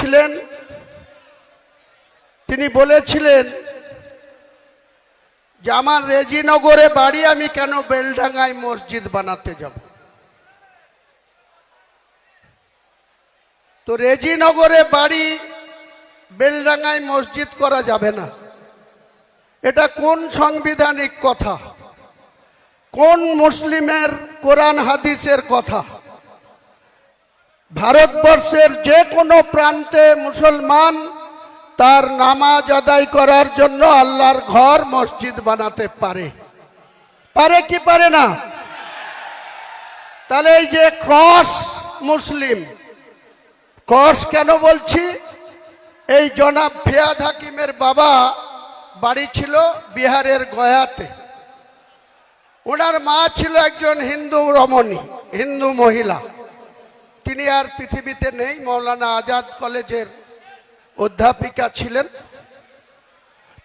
ছিলেন, তিনি বলেছিলেন যে আমার রেজিনগরে বাড়ি, আমি কেন বেলডাঙ্গায় মসজিদ বানাতে যাব। তো রেজিনগরে বাড়ি, বেলডাঙ্গায় মসজিদ করা যাবে না। এটা কোন সাংবিধানিক কথা, কোন মুসলিমের কোরআন হাদিসের কথা? ভারতবর্ষের যে কোনো প্রান্তে মুসলমান তার নামাজ আদায় করার জন্য আল্লাহর ঘর মসজিদ বানাতে পারে, পারে কি পারে না? তাহলে এই যে ক্রস মুসলিম, ক্রস কেন বলছি? এই জনাব ফিয়াদ হাকিমের বাবা বাড়ি ছিল বিহারের গয়াতে। ওনার মা ছিল একজন হিন্দু রমণী, হিন্দু মহিলা। তিনি আর পৃথিবীতে নেই, মৌলানা আজাদ কলেজের অধ্যাপিকা ছিলেন।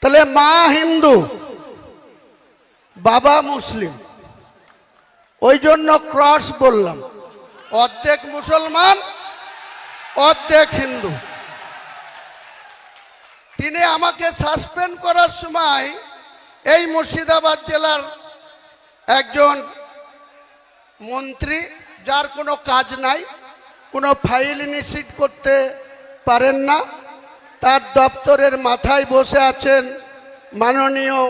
তাহলে মা হিন্দু, বাবা মুসলিম, ওই জন্য ক্রস বললাম। অর্ধেক মুসলমান, অর্ধেক হিন্দু। তিনি আমাকে সাসপেন্ড করার সময় এই মুর্শিদাবাদ জেলার একজন মন্ত্রী, যার কোনো কাজ নাই, কোনো ফাইল ইনিশিয়েট করতে পারেন না, তার দপ্তরের মাথায় বসে আছেন মাননীয়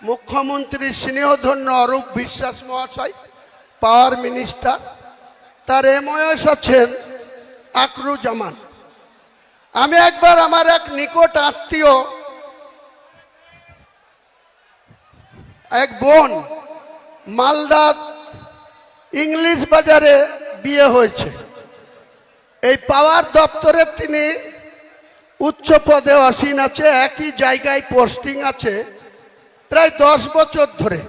মুখ্যমন্ত্রী স্নেহধন্য অরূপ বিশ্বাস মহাশয়, পাওয়ার মিনিস্টার। তার এমওএস আছেন আকরুজ্জামান। আমি একবার আমার এক নিকট আত্মীয়, এক বোন, মালদার ইংলিশ বাজারে বিয়ে হয়েছে। এই পাওয়ার দপ্তরে তিনি উচ্চ পদে আসীন আছে, একই জায়গায় পোস্টিং আছে প্রায় 10 বছর ধরে।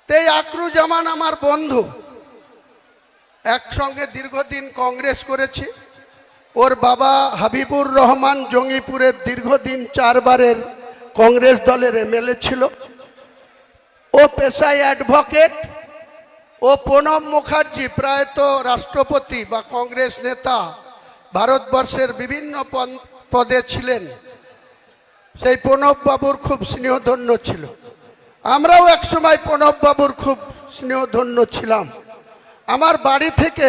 এই আকরুজ্জামান আমার বন্ধু, একসঙ্গে দীর্ঘদিন কংগ্রেস করেছি। ওর বাবা হাবিবুর রহমান জঙ্গিপুরের দীর্ঘদিন 4 বারের কংগ্রেস দলের এমএলএ ছিল। ও পেশায় অ্যাডভোকেট। ও প্রণব মুখার্জি প্রায়ত রাষ্ট্রপতি বা কংগ্রেস নেতা, ভারতবর্ষের বিভিন্ন পদে ছিলেন। সেই প্রণব বাবুর খুব স্নেহধন্য ছিল। আমরাও একসময় প্রণব বাবুর খুব স্নেহধন্য ছিলাম। আমার বাড়ি থেকে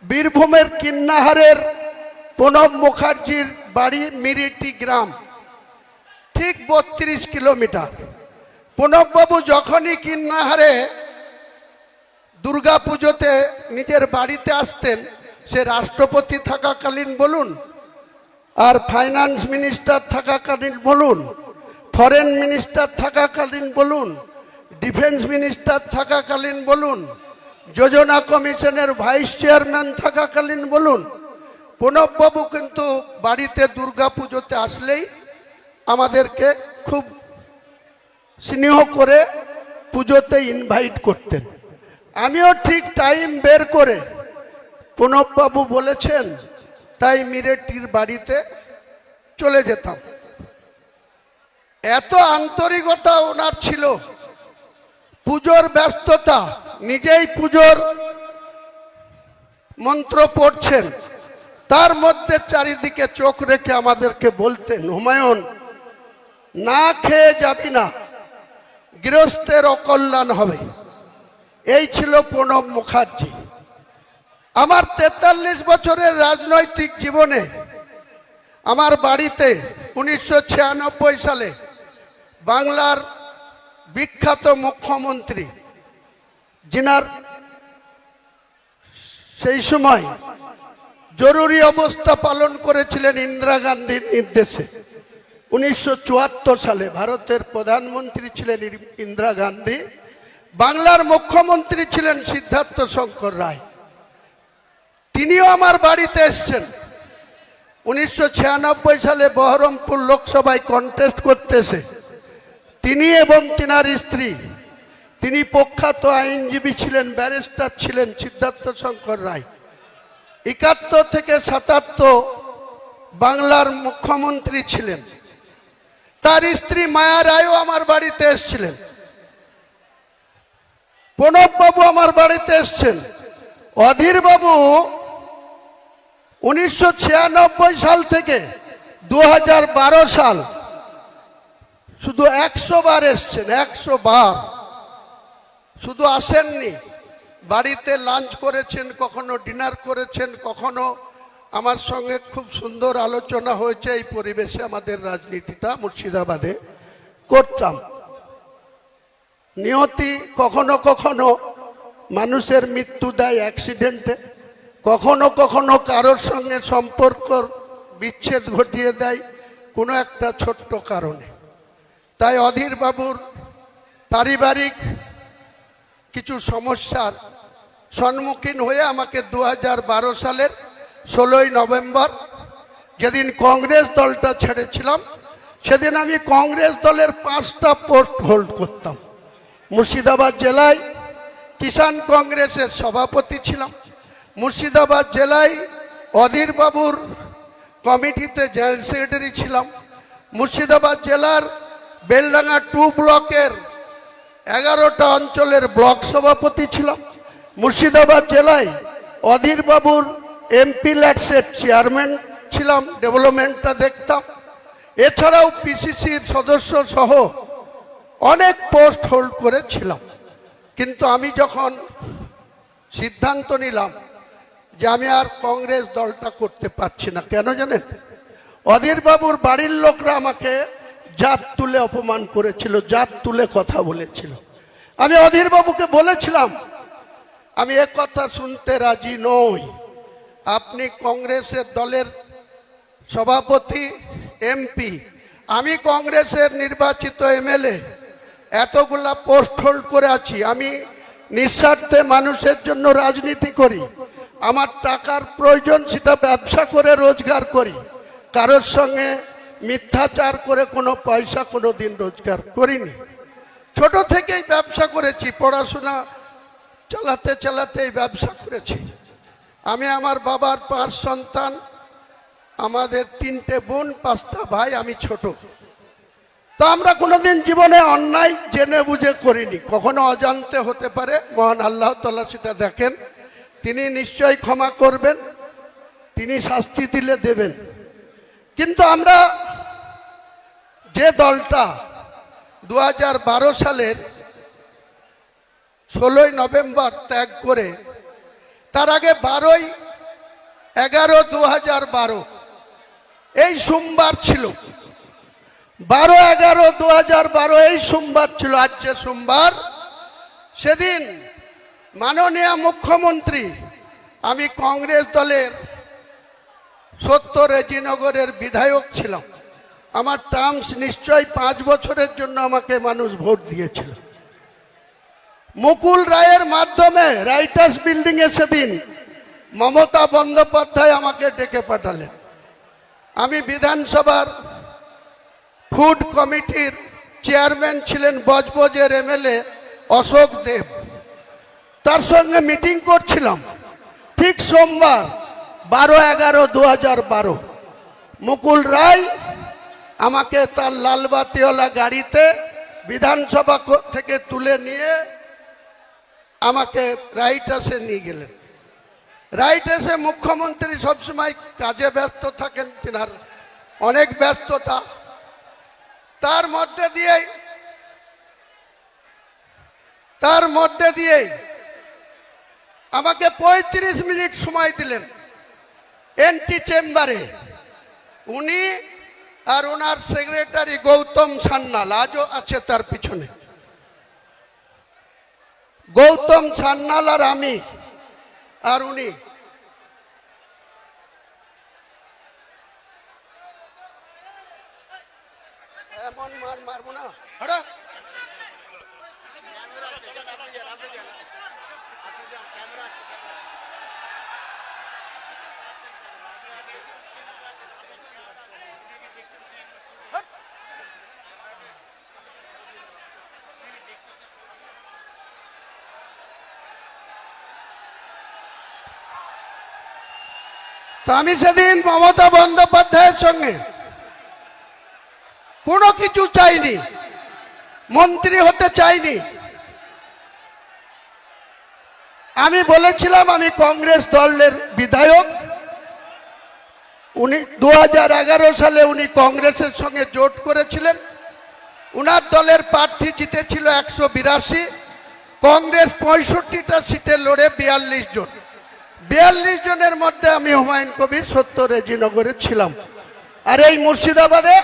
বীরভূমের কিন্নাহারের প্রণব মুখার্জির বাড়ি মিরিটি গ্রাম, ঠিক 32 কিলোমিটার। প্রণববাবু যখনই কিন্নাহারে দুর্গা পুজোতে নিজের বাড়িতে আসতেন, সে রাষ্ট্রপতি থাকাকালীন বলুন, আর ফাইন্যান্স মিনিস্টার থাকাকালীন বলুন, ফরেন মিনিস্টার থাকাকালীন বলুন, ডিফেন্স মিনিস্টার থাকাকালীন বলুন, যোজনা কমিশনের ভাইস চেয়ারম্যান থাকাকালীন বলুন, প্রণববাবু কিন্তু বাড়িতে দুর্গা পুজোতে আসলেই আমাদেরকে খুব স্নেহ করে পুজোতে ইনভাইট করতেন। আমিও ঠিক টাইম বের করে, প্রণববাবু বলেছেন তাই মিরেটির বাড়িতে চলে যেতাম। এত আন্তরিকতা ওনার ছিল। পুজোর ব্যস্ততা, নিজেই পুজোর মন্ত্র পড়ছেন, তার মধ্যে চারিদিকে চোখ রেখে আমাদেরকে বলতেন, হুমায়ুন না খেয়ে যাবি না, গৃহস্থের অকল্যাণ হবে। এই ছিল প্রণব মুখার্জি। আমার 43 বছরের রাজনৈতিক জীবনে আমার বাড়িতে 1996 সালে বাংলার বিখ্যাত মুখ্যমন্ত্রী, যিনার সেই সময় জরুরি অবস্থা পালন করেছিলেন ইন্দিরা গান্ধীর নির্দেশে। 1974 সালে ভারতের প্রধানমন্ত্রী ছিলেন ইন্দিরা গান্ধী, বাংলার মুখ্যমন্ত্রী ছিলেন সিদ্ধার্থ শঙ্কর রায়। তিনিও আমার বাড়িতে এসছেন। 1996 সালে বহরমপুর লোকসভায় কন্টেস্ট করতেছে তিনি এবং তিনার স্ত্রী। তিনি প্রখ্যাত আইনজীবী ছিলেন, ব্যারিস্টার ছিলেন সিদ্ধার্থ শঙ্কর রায়। 71 থেকে 77 বাংলার মুখ্যমন্ত্রী ছিলেন। তার স্ত্রী মায়া রায়ও আমার বাড়িতে এসেছিলেন। প্রণববাবু আমার বাড়িতে এসছেন। অধীর বাবু 1996 সাল থেকে 2012 সাল শুধু 100 বার এসছেন, 100 বার। শুধু আসেননি, বাড়িতে লাঞ্চ করেছেন, কখনো ডিনার করেছেন, কখনো আমার সঙ্গে খুব সুন্দর আলোচনা হয়েছে। এই পরিবেশে আমাদের রাজনীতিটা মুর্শিদাবাদে করতাম। নিয়তি কখনো কখনো মানুষের মৃত্যু দেয় অ্যাক্সিডেন্টে, কখনো কখনো কারোর সঙ্গে সম্পর্ক বিচ্ছেদ ঘটিয়ে দেয় কোনো একটা ছোট্ট কারণে। তাই অধীর বাবুর পারিবারিক কিছু সমস্যার সম্মুখীন হয়ে আমাকে 2012 সালের 16ই নভেম্বর, যেদিন কংগ্রেস দলটা ছেড়েছিলাম, সেদিন আমি কংগ্রেস দলের 5টা পোস্ট হোল্ড করতাম। মুর্শিদাবাদ জেলায় কিষাণ কংগ্রেসের সভাপতি ছিলাম, মুর্শিদাবাদ জেলায় অধীর বাবুর কমিটিতে জেনারেল সেক্রেটারি ছিলাম, মুর্শিদাবাদ জেলার বেলডাঙ্গা 2 ব্লকের 11টা অঞ্চলের ব্লক সভাপতি ছিলাম, মুর্শিদাবাদ জেলায় অধীর বাবুর এমপি ল্যাটসের চেয়ারম্যান ছিলাম, ডেভেলপমেন্টটা দেখতাম। এছাড়াও পিসিসির সদস্য সহ অনেক পোস্ট হোল্ড করেছিলাম। কিন্তু আমি যখন সিদ্ধান্ত নিলাম যে আমি আর কংগ্রেস দলটা করতে পারছি না, কেন জানেন? অধীর বাবুর বাড়ির লোকরা আমাকে জাত তুলে অপমান করেছিল, জাত তুলে কথা বলেছিল। আমি অধীর বাবুকে বলেছিলাম, আমি এ কথা শুনতে রাজি নই। আপনি কংগ্রেসের দলের সভাপতি, এমপি, আমি কংগ্রেসের নির্বাচিত এমএলএ, এতগুলা পোস্ট হোল্ড করে আছি। আমি নিঃস্বার্থে মানুষের জন্য রাজনীতি করি, আমার টাকার প্রয়োজন, সেটা ব্যবসা করে রোজগার করি। কারোর সঙ্গে মিথ্যাচার করে কোনো পয়সা কোনো দিন রোজগার করিনি। ছোট থেকেই ব্যবসা করেছি, পড়াশোনা চালাতে চালাতে ব্যবসা করেছি। আমি আমার বাবার 5 সন্তান, আমাদের 3টে বোন, 5টা ভাই, আমি ছোট। তো আমরা কোনোদিন জীবনে অন্যায় জেনে বুঝে করিনি, কখনো অজান্তে হতে পারে, মহান আল্লাহ তাআলা সেটা দেখেন, তিনি নিশ্চয়ই ক্ষমা করবেন, তিনি শাস্তি দিলে দেবেন। কিন্তু আমরা যে দলটা 2012 সালের 16ই নভেম্বর ত্যাগ করে, তার আগে 12/11/2012 এই সোমবার ছিল, 12/11/2012 এই সোমবার ছিল। আজ যে সোমবার, সেদিন মাননীয় মুখ্যমন্ত্রী, আমি কংগ্রেস দলের 70 রেজিনগরের বিধায়ক ছিলাম, আমার টার্মস নিশ্চয়ই 5 বছরের জন্য আমাকে মানুষ ভোট দিয়েছিল। মুকুল রায়ের মাধ্যমে রাইটার্স বিল্ডিং এ সেদিন মমতা বন্দ্যোপাধ্যায় আমাকে ডেকে পাঠালেন। আমি বিধানসভার ফুড কমিটির চেয়ারম্যান ছিলেন বজবজের এমএলএ অশোক দেব, তার সঙ্গে মিটিং করছিলাম। ঠিক সোমবার 12/11/2012 মুকুল রায় আমাকে তার লালবাতিওয়ালা গাড়িতে বিধানসভা থেকে তুলে নিয়ে আমাকে রাইটার্সে নিয়ে গেলেন। রাইটার্সে মুখ্যমন্ত্রী সবসময় কাজে ব্যস্ত থাকেন, তিনার অনেক ব্যস্ততা, তার মধ্যে দিয়ে আমাকে 35 মিনিট সময় দিলেন এন্টি চেম্বারে। উনি আর ওনার সেক্রেটারি গৌতম সান্যাল, আজও আছে তার পিছনে, গৌতম সান্যাল আর আমি আর উনি, এমন মারবো না। তো আমি সেদিন মমতা বন্দ্যোপাধ্যায়ের সঙ্গে কোনো কিছু চাইনি, মন্ত্রী হতে চাইনি, আমি বলেছিলাম আমি কংগ্রেস দলের বিধায়ক। উনি 2011 সালে উনি কংগ্রেসের সঙ্গে জোট করেছিলেন। উনার দলের প্রার্থী জিতেছিল 182, কংগ্রেস 65টা সিটে লড়ে 42 জন। 42 জনের মধ্যে আমি হুমায়ুন কবির 70 রেজিনগরে ছিলাম। আর এই মুর্শিদাবাদে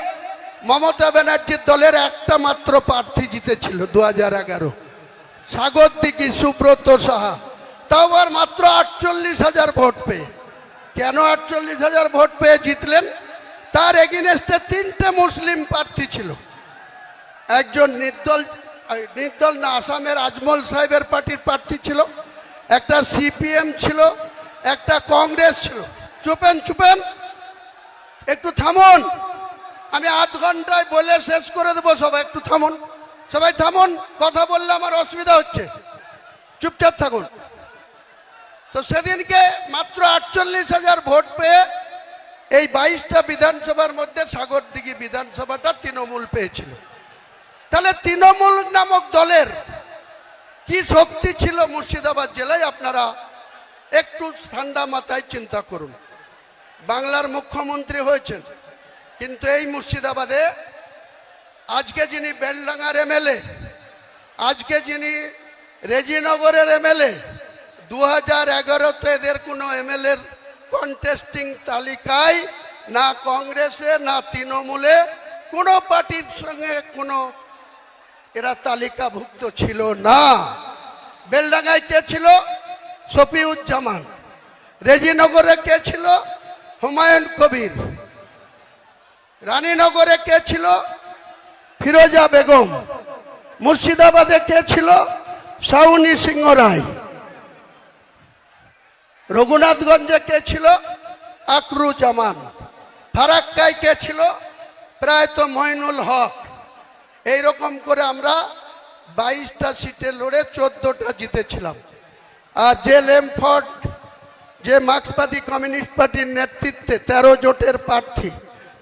মমতা ব্যানার্জির দলের একটা মাত্র প্রার্থী জিতেছিল 2011, সাগর দিঘি সুব্রত সাহা, তাও আর মাত্র 48,000 ভোট পেয়ে। কেন 48,000 ভোট পেয়ে জিতলেন? তার এগেইনস্টে 3টে মুসলিম প্রার্থী ছিল। একজন নির্দল না, আসামের আজমল সাহেবের পার্টির প্রার্থী ছিল, একটা সিপিএম ছিল, একটা কংগ্রেস ছিল। চুপেন একটু থামুন, আমি আধ ঘন্টায় বলে শেষ করে দেবো। সবাই একটু থামুন, সবাই থামুন, কথা বললে আমার অসুবিধা হচ্ছে, চুপচাপ থাকুন। তো সেদিনকে মাত্র 48,000 ভোট পেয়ে এই 22টা বিধানসভার মধ্যে সাগরদিঘি বিধানসভাটা তৃণমূল পেয়েছিল। তাহলে তৃণমূল নামক দলের কি শক্তি ছিল মুর্শিদাবাদ জেলায়, আপনারা একটু ঠান্ডা মাথায় চিন্তা করুন। বাংলার মুখ্যমন্ত্রী হয়েছেন, কিন্তু এই মুর্শিদাবাদে আজকে যিনি বেলডাঙ্গার এমএলএ, আজকে যিনি রেজিনগরের এমএলএ, 2011-তে এদের কোনো এমএলএর কন্টেস্টিং তালিকায় না কংগ্রেসে না তৃণমূলে কোনো পার্টির সঙ্গে কোনো এরা তালিকাভুক্ত ছিল না। বেলডাঙ্গায় কে ছিল? শফিউজ্জামান। রেজিনগরে কে ছিল? হুমায়ুন কবির। রানীনগরে কে ছিল? ফিরোজা বেগম। মুর্শিদাবাদে কে ছিল? শাউনি সিংহ রায়। রঘুনাথগঞ্জে কে ছিল? আকরুজ্জামান। ফারাক্কায় কে ছিল? প্রায়ত মইনুল হক। এইরকম করে আমরা 22টা সিটে লড়ে 14টা জিতেছিলাম। আর যে লেমফোর্ড, যে মার্ক্সবাদী কমিউনিস্ট পার্টির নেতৃত্বে 13 জোটের প্রার্থী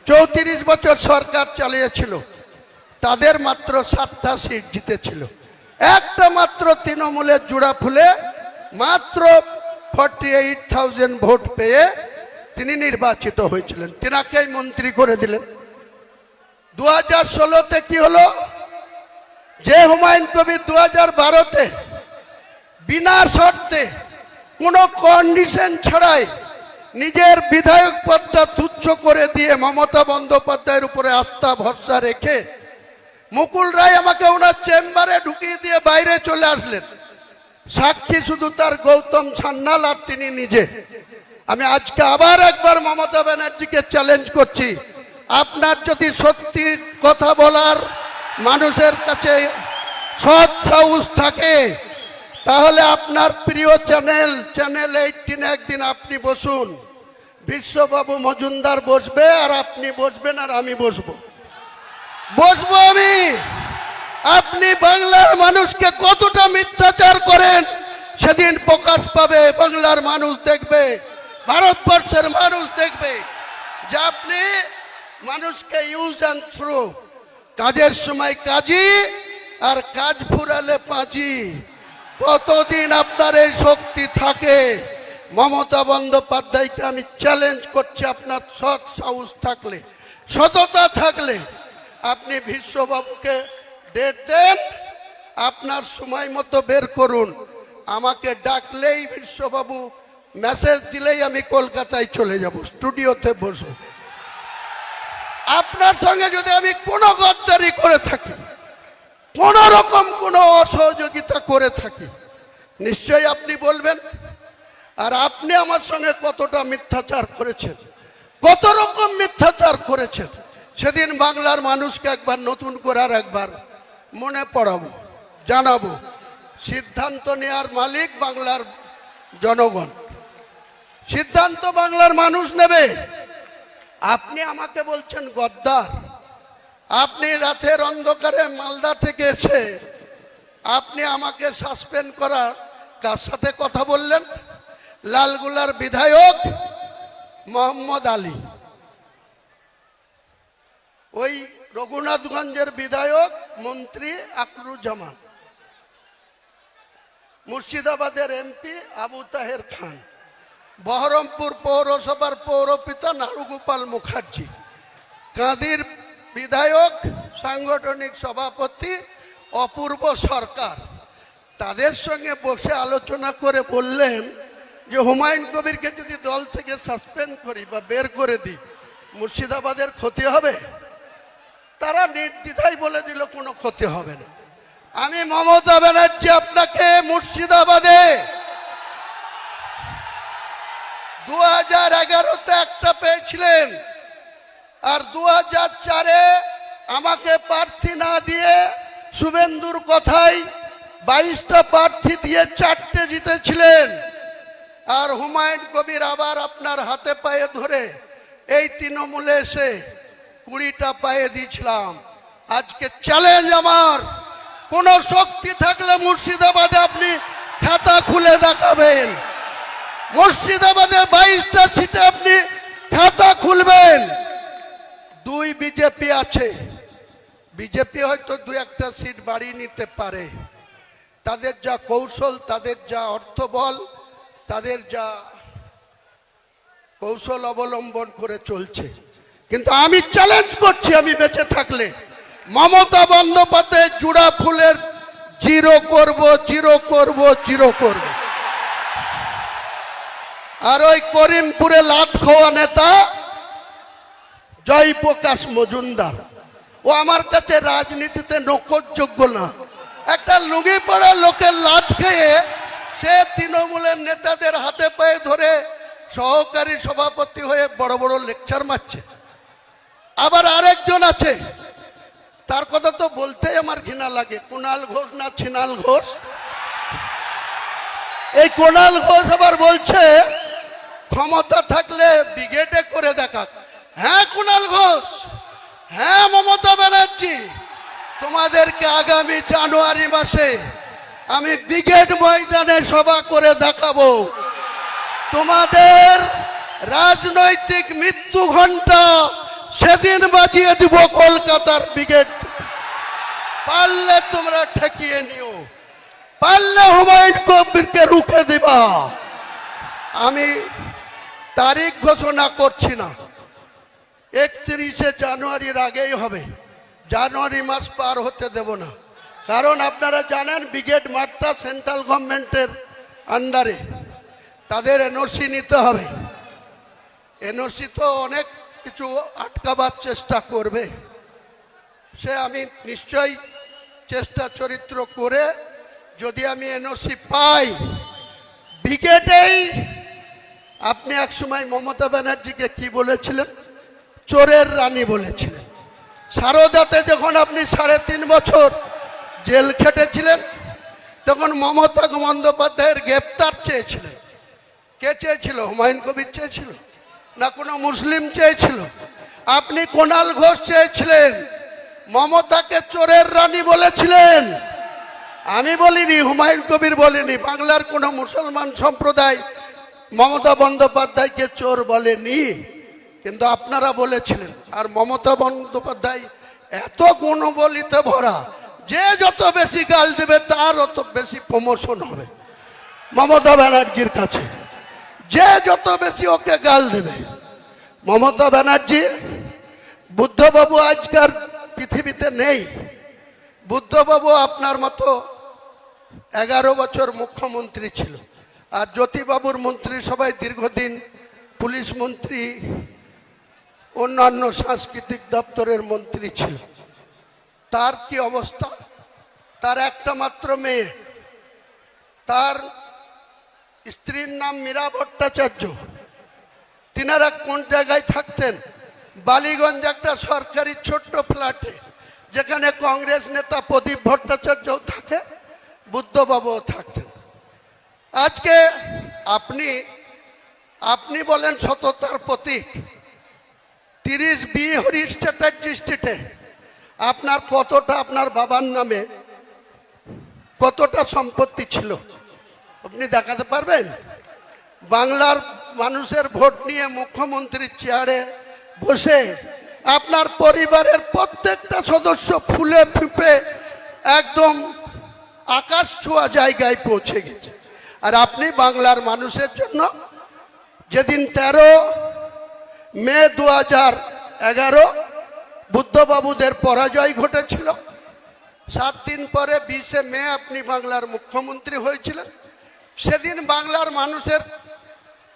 34 বছর সরকার চালিয়েছিল, তাদের মাত্র 7টা সিট জিতেছিল। একটা মাত্র তৃণমূলের জোড়া ফুলে মাত্র 48,000 ভোট পেয়ে তিনি নির্বাচিত হয়েছিলেন, তিনাকেই মন্ত্রী করে দিলেন। 2016-তে কি হলো? যে হুমায়ুন কবির 2012-তে বিনা শর্তে কোনো কন্ডিশন ছাড়াই নিজের বিধায়ক পদটা তুচ্ছ করে দিয়ে মমতা বন্দ্যোপাধ্যায়ের উপরে আস্থা ভরসা রেখে মুকুল রায় আমাকে ওনার চেম্বারে ঢুকিয়ে দিয়ে বাইরে চলে আসলেন। সাক্ষী শুধু তার গৌতম সান্যাল আর তিনি নিজে। আমি আজকে আবার একবার মমতা ব্যানার্জিকে চ্যালেঞ্জ করছি, আপনার যদি সত্যি কথা বলার মানুষের কাছে সৎ সাহস থাকে, তাহলে আপনার প্রিয় চ্যানেল 18 একদিন আপনি বসুন, বিশ্ববাবু মজুমদার বসবে আর আপনি বসবেন আর আমি বসবো আমি। আপনি বাংলার মানুষকে কতটা মিথ্যাচার করেন সেদিন প্রকাশ পাবে। বাংলার মানুষ দেখবে, ভারতবর্ষের মানুষ দেখবে যে আপনি মানুষকে ইউজ অ্যান্ড থ্রো, কাজের সময় কাজী আর কাজ ফুরালে পাঁচি। কতদিন আপনার এই শক্তি থাকে? মমতা বন্দ্যোপাধ্যায়কে আমি চ্যালেঞ্জ করছি, আপনার সৎ সাহস থাকলে, সততা থাকলে আপনি বিশ্ববাবুকে ডেট দেন, আপনার সময় মতো বের করুন। আমাকে ডাকলেই বিশ্ববাবু মেসেজ দিলেই আমি কলকাতায় চলে যাব, স্টুডিওতে বসবো। আপনার সঙ্গে যদি আমি কোনো গদ্দারি করে থাকি, কোন রকম কোনো অসহযোগিতা করে থাকি, নিশ্চয়ই আপনি বলবেন। আর আপনি আমার সঙ্গে কতটা মিথ্যাচার করেছেন, কত রকম মিথ্যাচার করেছেন, সেদিন বাংলার মানুষকে একবার নতুন করে আর একবার মনে পড়াবো, জানাবো। সিদ্ধান্ত নেওয়ার মালিক বাংলার জনগণ, সিদ্ধান্ত বাংলার মানুষ নেবে। আপনি আমাকে বলছেন গদ্দার। আপনি রাতের অন্ধকারে মালদা থেকে এসে আপনি আমাকে সাসপেন্ড করার কার সাথে কথা বললেন? লালগুলার বিধায়ক মোহাম্মদ আলী, ওই রঘুনাথগঞ্জের বিধায়ক মন্ত্রী আকরুজ্জামান। মুর্শিদাবাদের এমপি আবু তাহের খান, বহরমপুর পৌরসভার পৌরপিতা নাড়ুগোপাল মুখার্জি, কাঁদির বিধায়ক সাংগঠনিক সভাপতি অপূর্ব সরকার, তাদের সঙ্গে বসে আলোচনা করে বললেন যে হুমায়ুন কবিরকে যদি দল থেকে সাসপেন্ড করি বা বের করে দিই মুর্শিদাবাদের ক্ষতি হবে। তারা নির্দ্বিধায় বলে দিল কোনো ক্ষতি হবে না। আমি মমতা ব্যানার্জি আপনাকে মুর্শিদাবাদে 2011-তে একটা পেয়েছিলেন, আর 2004-এ আমাকে প্রার্থী না দিয়ে শুভেন্দুর কথায় 22টা প্রার্থী দিয়ে 4টে জিতেছিলেন। আর হুমায়ুন কবির আবার আপনার হাতে পায়ে ধরে এই তৃণমূলে এসে 20টা পায়ে দিয়েছিলাম। আজকে চ্যালেঞ্জ আমার, কোন শক্তি থাকলে মুর্শিদাবাদে আপনি খাতা খুলে দেখাবেন। মুর্শিদাবাদে 22টা সিটে আপনি খাতা খুলবেন। 2 বিজেপি আছে, বিজেপি হয়তো 2-1টা সিট বাড়িয়ে নিতে পারে। তাদের যা কৌশল, তাদের যা অর্থবল, তাদের যা কৌশল অবলম্বন করে চলছে। কিন্তু আমি চ্যালেঞ্জ করছি, আমি বেঁচে থাকলে মমতা বন্দ্যোপাধ্যায় জুড়া ফুলের জিরো করব, জিরো করব, জিরো করব। আর ওই করিমপুরে লাত খাওয়া নেতা জয়প্রকাশ মজুমদার, ও আমার কাছে রাজনীতিতে নকরযোগ্য না। একটা লুঙ্গি পড়া লোকের লাত খেয়ে সে তৃণমূলের নেতাদের হাতে পায়ে ধরে সহকারী সভাপতি হয়ে বড় বড় লেকচার মারছে। আবার আরেকজন আছে, তার কথা তো বলতেই আমার ঘৃণা লাগে, কুণাল ঘোষ না ছিনাল ঘোষ। এই কুণাল ঘোষ আবার বলছে ক্ষমতা থাকলে ব্রিগেডে করে দেখাক। হ্যাঁ কুণাল ঘোষ, হ্যাঁ মমতা ব্যানার্জি, তোমাদেরকে আগামী জানুয়ারি মাসে আমি ব্রিগেড ময়দানে সভা করে দেখাবো। তোমাদের রাজনৈতিক মৃত্যু ঘণ্টা সেদিন বাজিয়ে দিব কলকাতার ব্রিগেড। পারলে তোমরা ঠেকিয়ে নিও, পারলে হুমায়ুন কবিরকে রুখে দিবা। আমি তারিখ ঘোষণা করছি না, 31শে জানুয়ারির আগেই হবে। জানুয়ারি মাস পার হতে দেব না, কারণ আপনারা জানেন ব্রিগেড মাঠটা সেন্ট্রাল গভর্নমেন্টের আন্ডারে, তাদের এনওসি নিতে হবে। এনওসি তো অনেক কিছু আটকাবার চেষ্টা করবে, সে আমি নিশ্চয়ই চেষ্টা চরিত্র করে যদি আমি এনওসি পাই ব্রিগেডেই। আপনি একসময় মমতা ব্যানার্জিকে কি বলেছিলেন? চোরের রানী বলেছিলেন। সারদাতে যখন আপনি 3.5 বছর জেল খেটেছিলেন, তখন মমতা বন্দ্যোপাধ্যায়ের গ্রেপ্তার চেয়েছিলেন। কে চেয়েছিল? হুমায়ুন কবির চেয়েছিল না কোনো মুসলিম চেয়েছিল? আপনি কুণাল ঘোষ চেয়েছিলেন, মমতাকে চোরের রানী বলেছিলেন। আমি বলিনি, হুমায়ুন কবির বলেনি, বাংলার কোনো মুসলমান সম্প্রদায় মমতা বন্দ্যোপাধ্যায়কে চোর বলেনি, কিন্তু আপনারা বলেছিলেন। আর মমতা বন্দ্যোপাধ্যায় এত গুণবলিতে ভরা, যে যত বেশি গাল দেবে তার অত বেশি প্রমোশন হবে মমতা ব্যানার্জির কাছে। যে যত বেশি ওকে গাল দেবে, মমতা ব্যানার্জি, বুদ্ধবাবু আজকার পৃথিবীতে নেই। বুদ্ধবাবু আপনার মতো 11 বছর মুখ্যমন্ত্রী ছিল, আর জ্যোতিবাবুর মন্ত্রিসভায় দীর্ঘদিন পুলিশ মন্ত্রী, অন্যান্য সাংস্কৃতিক দপ্তরের মন্ত্রী ছিল। তার কি অবস্থা? তার একটা মাত্র মেয়ে, তার স্ত্রীর নাম মীরা ভট্টাচার্য। তিনারা কোন জায়গায় থাকতেন? বালিগঞ্জ একটা সরকারি ছোট্ট ফ্ল্যাটে, যেখানে কংগ্রেস নেতা প্রদীপ ভট্টাচার্যও থাকে, বুদ্ধবাবুও থাকতেন। আজকে আপনি বলেন সততার প্রতীক। 30B হরিশ চ্যাটার্জি স্ট্রিটে আপনার কতটা, আপনার বাবার নামে কতটা সম্পত্তি ছিল আপনি দেখাতে পারবেন? বাংলার মানুষের ভোট নিয়ে মুখ্যমন্ত্রীর চেয়ারে বসে আপনার পরিবারের প্রত্যেকটা সদস্য ফুলে ফিপে একদম আকাশ ছোঁয়া জায়গায় পৌঁছে গেছে। আর আপনি বাংলার মানুষের জন্য যেদিন 13 মে 2011 বুদ্ধবাবুদের পরাজয় ঘটেছিল, 7 দিন পরে 20 মে আপনি বাংলার মুখ্যমন্ত্রী হয়েছিলেন। সেদিন বাংলার মানুষের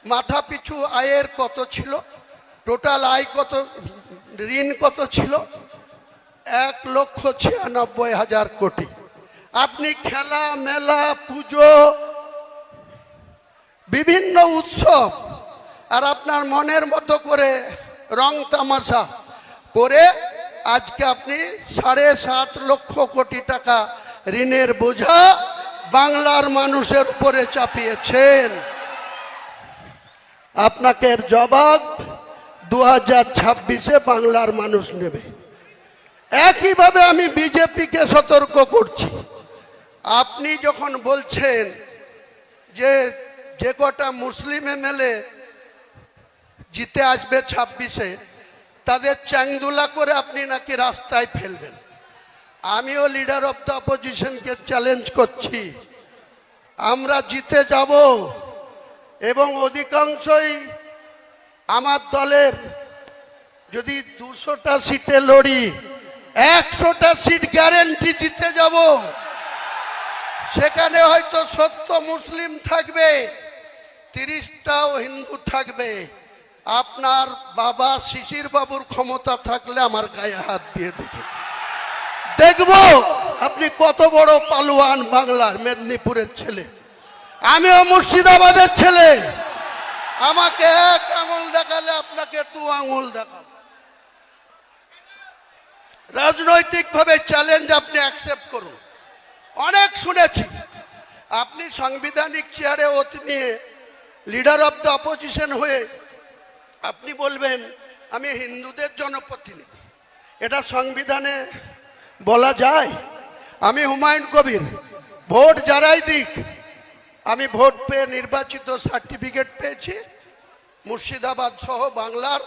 মাথা পিছু আয়ের কত ছিল, টোটাল আয় কত, ঋণ কত ছিল? 1,96,000 কোটি। আপনি খেলা মেলা পুজো বিভিন্ন উৎসব আর আপনার মনের মতো করে রং তামাশা করে আজকে আপনি 7.5 লক্ষ কোটি টাকা ঋণের বোঝা বাংলার মানুষের উপরে চাপিয়েছেন। আপনাকে এর জবাব 2026-এ বাংলার মানুষ নেবে। একইভাবে আমি বিজেপিকে সতর্ক করছি, আপনি যখন বলছেন যে কটা মুসলিম এমএলএ জিতে আসবে 26-এ তাদের চ্যাংদুলা করে আপনি নাকি রাস্তায় ফেলবেন। আমিও লিডার অফ দ্য অপোজিশনকে চ্যালেঞ্জ করছি, আমরা জিতে যাব এবং অধিকাংশই আমার দলের যদি 200টা সিটে লড়ি 100টা সিট গ্যারেন্টি জিতে যাব। সেখানে হয়তো 70 মুসলিম থাকবে, 30টাও হিন্দু থাকবে। আপনার বাবা শিশির বাবুর ক্ষমতা থাকলে আমার গায়ে হাত দিয়ে দেখব আপনি কত বড় পালোয়ান। বাংলার মেদিনীপুরের ছেলে, আমিও মুর্শিদাবাদের ছেলে। আমাকে 1 আঙুল দেখালে আপনাকে 2 আঙুল দেখাবো। রাজনৈতিকভাবে চ্যালেঞ্জ আপনি অ্যাকসেপ্ট করুন। অনেক শুনেছি আপনি সাংবিধানিক চেয়ারে ওত নিয়ে লিডার অফ দ্য অপোজিশন হয়ে আপনি বলবেন আমি হিন্দুদের জনপ্রতিনিধি। এটা সংবিধানে বলা যায়? আমি হুমায়ুন কবির, ভোট যারাই দিক, আমি ভোট পেয়ে নির্বাচিত সার্টিফিকেট পেয়েছি। মুর্শিদাবাদ সহ বাংলার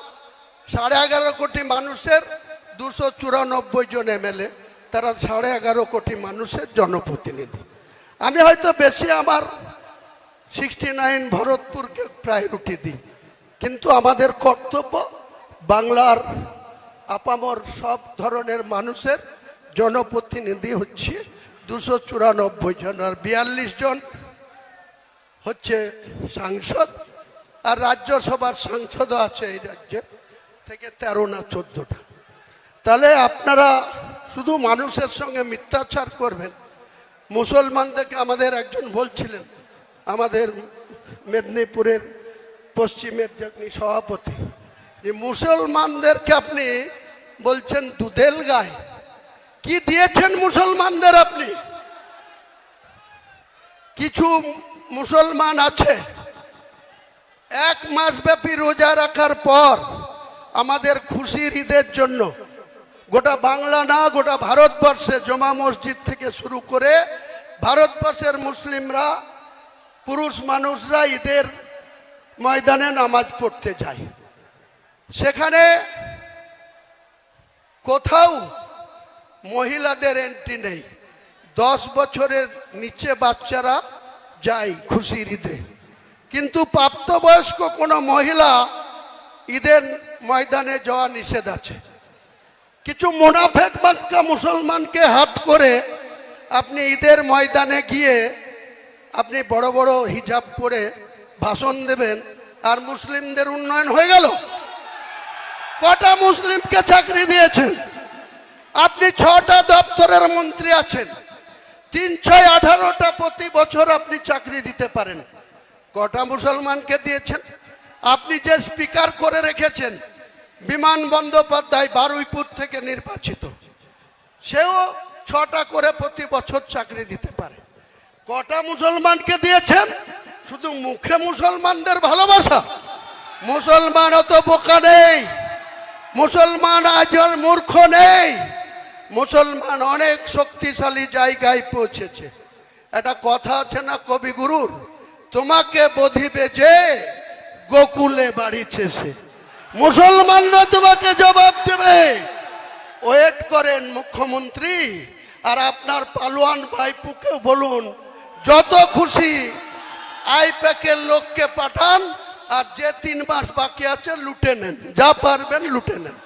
11.5 কোটি মানুষের 294 জন এমএলএ, তারা 11.5 কোটি মানুষের জনপ্রতিনিধি। আমি হয়তো বেশি আমার 69 ভরতপুরকে প্রায়োরিটি দিই, কিন্তু আমাদের কর্তব্য বাংলার আপামর সব ধরনের মানুষের জনপ্রতিনিধি হচ্ছে 294 জন, আর 42 জন হচ্ছে সাংসদ, আর রাজ্যসভার সাংসদও আছে এই রাজ্যে থেকে 13 না 14টা। তাহলে আপনারা শুধু মানুষের সঙ্গে মিথ্যাচার করবেন। মুসলমানদেরকে আমাদের একজন বলছিলেন, আমাদের মেদিনীপুরের পশ্চিমের যিনি সভাপতি, যে মুসলমানদেরকে আপনি বলছেন দুধেল গায়। কি দিয়েছেন মুসলমানদের আপনি? কিছু মুসলমান আছে 1 মাস ব্যাপী রোজা রাখার পর আমাদের খুশির ঈদের জন্য গোটা বাংলা না গোটা ভারতবর্ষে জমা মসজিদ থেকে শুরু করে ভারতবর্ষের মুসলিমরা, পুরুষ মানুষরা ঈদের ময়দানে নামাজ পড়তে যায়। সেখানে কোথাও মহিলাদের এন্ট্রি নেই। 10 বছরের নিচে বাচ্চারা যায় খুশির ঈদে, কিন্তু প্রাপ্তবয়স্ক কোনো মহিলা ঈদের ময়দানে যাওয়া নিষেধ আছে। কিছু মুনাফেক বাক্কা মুসলমানকে হাত করে আপনি ঈদের ময়দানে গিয়ে আপনি বড় বড় হিজাব পরে ভাষণ দেবেন, আর মুসলিমদের উন্নয়ন হয়ে গেল? কটা মুসলিমকে চাকরি দিয়েছেন আপনি? 6টা দপ্তরের মন্ত্রী আছেন, 3-6-18টা প্রতি বছর আপনি চাকরি দিতে পারেন। কটা মুসলমানকে দিয়েছেন? আপনি যে স্পিকার করে রেখেছেন বিমান বন্দ্যোপাধ্যায়, বারুইপুর থেকে নির্বাচিত, সেও 6টা করে প্রতি বছর চাকরি দিতে পারে। কটা মুসলমানকে দিয়েছেন? শুধু মুখে মুসলমানদের ভালোবাসা। মুসলমান অত বোকা নেই, মুসলমান আজ আর মূর্খ নেই, মুসলমান অনেক শক্তিশালী জায়গায় পৌঁছেছে। একটা কথা আছে না কবিগুরুর, তোমাকে বধিবে যে গোকুলে বাড়িছে সে। মুসলমানরা তোমাকে জবাব দেবে। ওয়েট করেন মুখ্যমন্ত্রী, আর আপনার পালোয়ান ভাইপুকেও বলুন যত খুশি আইপ্যাকের লোককে পাঠান, আর যে 3 মাস বাকি আছে লুটে নেন, যা পারবেন লুটে নেন।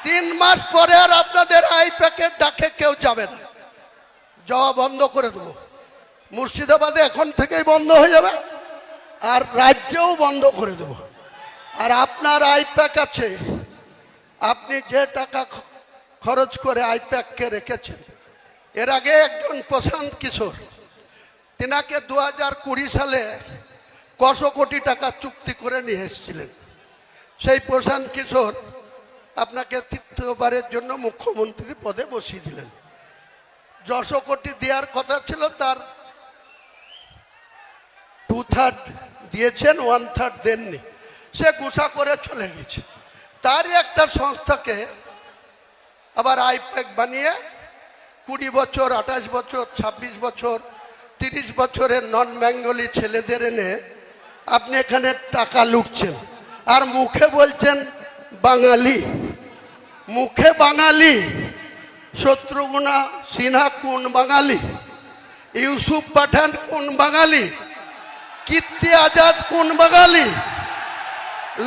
3 মাস পরে আর আপনাদের আইপ্যাকের ডাকে কেউ যাবে না, যাওয়া বন্ধ করে দেবো। মুর্শিদাবাদে এখন থেকেই বন্ধ হয়ে যাবে, আর রাজ্যেও বন্ধ করে দেব। আর আপনার আইপ্যাক আছে, আপনি যে টাকা খরচ করে আইপ্যাককে রেখেছেন, এর আগে একজন প্রশান্ত কিশোর, তিনাকে 2020 সালে কশো কোটি টাকা চুক্তি করে নিয়ে এসেছিলেন। সেই প্রশান্ত কিশোর আপনাকে তৃতীয়বারের জন্য মুখ্যমন্ত্রী পদে বসিয়ে দিলেন। 100 কোটি দেওয়ার কথা ছিল, তার 2/3 দিয়েছেন, 1/3 দেননি। সে গুছা করে চলে গেছে। তারই একটা সংস্থাকে আবার আইপ্যাক বানিয়ে 20 বছর, 28 বছর, 26 বছর, 30 বছরের নন বেঙ্গলি ছেলেদের এনে আপনি এখানে টাকা লুটছেন, আর মুখে বলছেন বাঙালি। মুখে বাঙালি। শত্রুঘ্না সিনহা কোন বাঙালি? ইউসুফ পাঠান কোন বাঙালি? কীর্তি আজাদ কোন বাঙালি?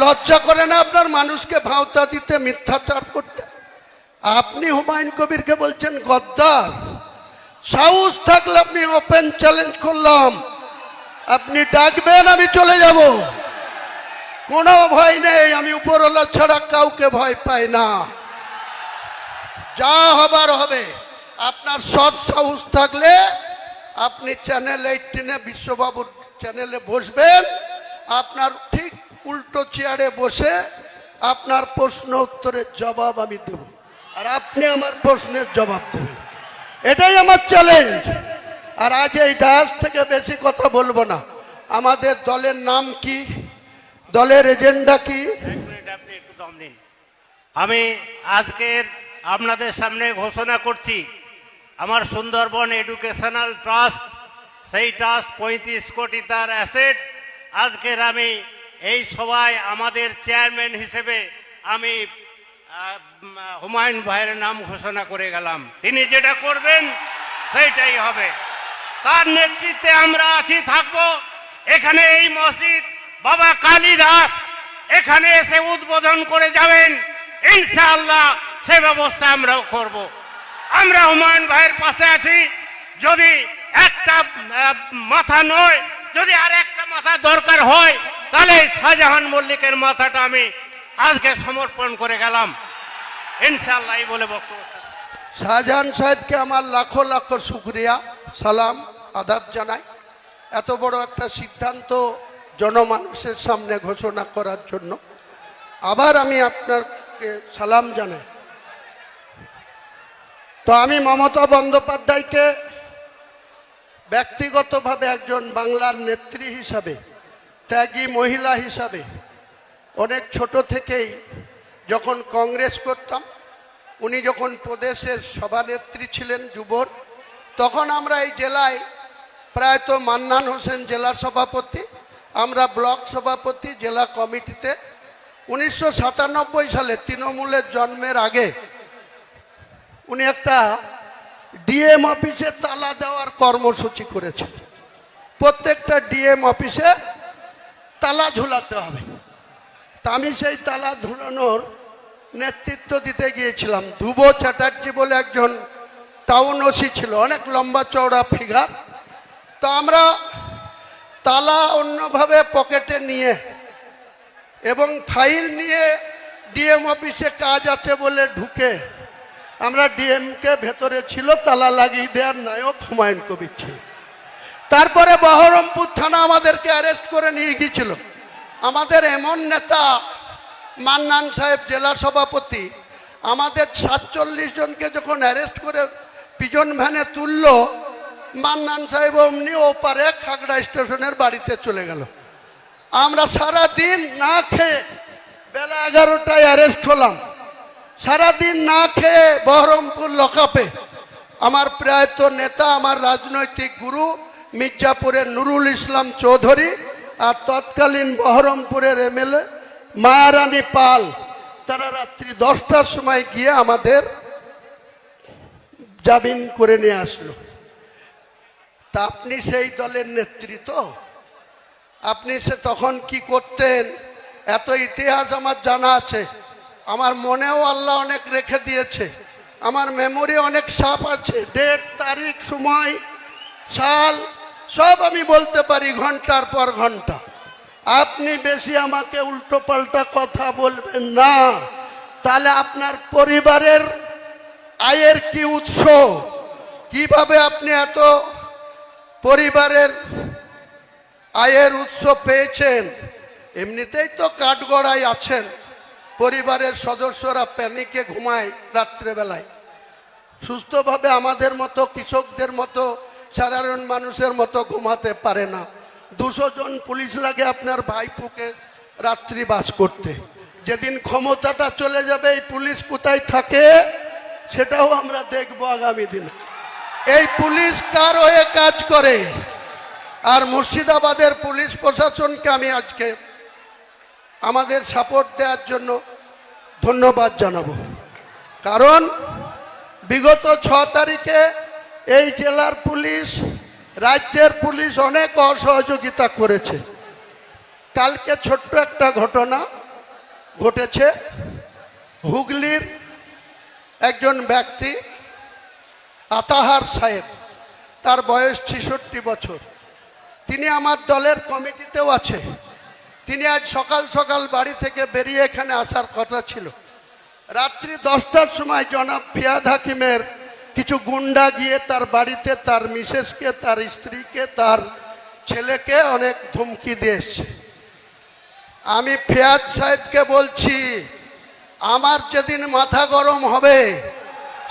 লজ্জা করে না আপনার মানুষকে ভাওতা দিতে, মিথ্যাচার করতে? আপনি হুমায়ুন কবিরকে বলছেন গদ্দার। সাহস থাকলে আপনি ওপেন চ্যালেঞ্জ করলাম, আপনি ডাকবেন, আমি চলে যাব, কোনো ভয় নেই। আমি উপরওয়ালা ছাড়া কাউকে ভয় পাই না। যা হবার হবে। আপনার সৎ সাহস থাকলে আপনি চ্যানেল 18-এ বিশ্ববাবুর চ্যানেলে বসবেন, আপনার ঠিক উল্টো চেয়ারে বসে আপনার প্রশ্ন উত্তরের জবাব আমি দেব, আর আপনি আমার প্রশ্নের জবাব দেবেন। এটাই আমার চ্যালেঞ্জ। আর আজ এই ডায়াস থেকে বেশি কথা বলবো না। আমাদের দলের নাম কি, দলের এজেন্ডা কি? আপনি একটু দম দিন। আমি আজকের আপনাদের সামনে ঘোষণা করছি, আমার সুন্দরবন এডুকেশনাল ট্রাস্ট, সেই ট্রাস্ট 35 কোটি তার অ্যাসেট। আজকের আমি এই সভায় আমাদের চেয়ারম্যান হিসেবে আমি হুমায়ুন ভাইয়ের নাম ঘোষণা করে গেলাম। তিনি যেটা করবেন সেইটাই হবে। তার নেতৃত্বে আমরা আছি, থাকবো। এখানে এই মসজিদ বাবা কালিদাস এখানে এসে উদ্বোধন করে যাবেন, ইনশাআল্লাহ সে ব্যবস্থা আমরাও করব। আমরা হুমায়ুন ভাইয়ের পাশে আছি। যদি একটা মাথা নয়, যদি আর একটা মাথা দরকার হয়, তাহলে শাহজাহান মল্লিকের মাথাটা আমি আজকে সমর্পণ করে গেলাম, ইনশাআল্লাহ বলে বক্তব্য। শাহজাহান সাহেবকে আমার লাখো লাখো শুকরিয়া, সালাম, আদাব জানাই। এত বড় একটা সিদ্ধান্ত জনমানুষের সামনে ঘোষণা করার জন্য আবার আমি আপনাকে সালাম জানাই। তো আমি মমতা বন্দ্যোপাধ্যায়কে ব্যক্তিগতভাবে একজন বাংলার নেত্রী হিসাবে, ত্যাগী মহিলা হিসাবে, অনেক ছোট থেকেই যখন কংগ্রেস করতাম, উনি যখন প্রদেশের সভানেত্রী ছিলেন যুবর, তখন আমরা এই জেলায় প্রায়ত মান্নান হোসেন জেলা সভাপতি, আমরা ব্লক সভাপতি জেলা কমিটিতে। 1997 সালে তৃণমূলের জন্মের আগে উনি একটা ডিএম অফিসে তালা দেওয়ার কর্মসূচি করেছেন। প্রত্যেকটা ডিএম অফিসে তালা ঝুলাতে হবে। তা আমি সেই তালা ঝুলানোর নেতৃত্ব দিতে গিয়েছিলাম। ধ্রুব চ্যাটার্জি বলে একজন টাউন ওসি ছিল, অনেক লম্বা চওড়া ফিগার। তো আমরা তালা অন্যভাবে পকেটে নিয়ে এবং ফাইল নিয়ে ডিএম অফিসে কাজ আছে বলে ঢুকে আমরা ডিএমকে ভেতরে ছিল, তালা লাগিয়ে দেওয়ার নায়ক হুমায়ুন কবির ছিল। তারপরে বহরমপুর থানা আমাদেরকে অ্যারেস্ট করে নিয়ে গিয়েছিল। আমাদের এমন নেতা মান্নান সাহেব জেলা সভাপতি, আমাদের 47 জনকে যখন অ্যারেস্ট করে পিজন ভ্যানে তুলল, মান্নান সাহেব অমনি ওপারে খাগড়া স্টেশনের বাড়িতে চলে গেল। আমরা সারা দিন না খেয়ে, বেলা 11টায় অ্যারেস্ট হলাম, সারাদিন না খেয়ে বহরমপুর লকআপে। আমার প্রয়াত নেতা, আমার রাজনৈতিক গুরু মির্জাপুরের নুরুল ইসলাম চৌধুরী আর তৎকালীন বহরমপুরের এমএলএ মায়ারানী পাল, তারা রাত্রি 10টার সময় গিয়ে আমাদের জামিন করে নিয়ে আসলো। তা আপনি সেই দলের নেতৃত্ব, আপনি সে তখন কি করতেন এত ইতিহাস আমার জানা আছে। আমার মনেও আল্লাহ অনেক রেখে দিয়েছে, আমার মেমোরি অনেক সাপ আছে, ডেট, তারিখ, সময়, সাল সব আমি বলতে পারি ঘন্টার পর ঘন্টা। আপনি বেশি আমাকে উল্টো পাল্টা কথা বলবেন না, তাহলে আপনার পরিবারের আয়ের কি উৎস, কিভাবে আপনি এত পরিবারের আয়ের উৎস পেয়েছেন? এমনিতেই তো কাঠগড়ায় আছেন, পরিবারের সদস্যরা প্যানিকে ঘুমায় রাত্রেবেলায়, সুস্থভাবে আমাদের মতো কৃষকদের মতো সাধারণ মানুষের মতো ঘুমাতে পারে না। 200 জন পুলিশ লাগে আপনার ভাইপোকে রাত্রি বাস করতে। যেদিন ক্ষমতাটা চলে যাবে এই পুলিশ কোথায় থাকে সেটাও আমরা দেখব আগামী দিনে। এই পুলিশ কার হয়ে কাজ করে? আর মুর্শিদাবাদের পুলিশ প্রশাসনকে আমি আজকে আমাদের সাপোর্ট দেওয়ার জন্য ধন্যবাদ জানাবো। কারণ বিগত 6 তারিখে এই জেলার পুলিশ, রাজ্যের পুলিশ অনেক অসহযোগিতা করেছে। কালকে ছোট্ট একটা ঘটনা ঘটেছে। হুগলির একজন ব্যক্তি আতাহার সাহেব, তার বয়স 66 বছর, তিনি আমার দলের কমিটিতেও আছে। তিনি আজ সকাল সকাল বাড়ি থেকে বেরিয়ে এখানে আসার কথা ছিল। রাত্রি 10টার সময় জনাব ফিয়াদ হাকিমের কিছু গুন্ডা গিয়ে তার বাড়িতে তার মিসেসকে, তার স্ত্রীকে, তার ছেলেকে অনেক ধমকি দিয়ে এসছে। আমি ফিয়াদ সাহেবকে বলছি, আমার যেদিন মাথা গরম হবে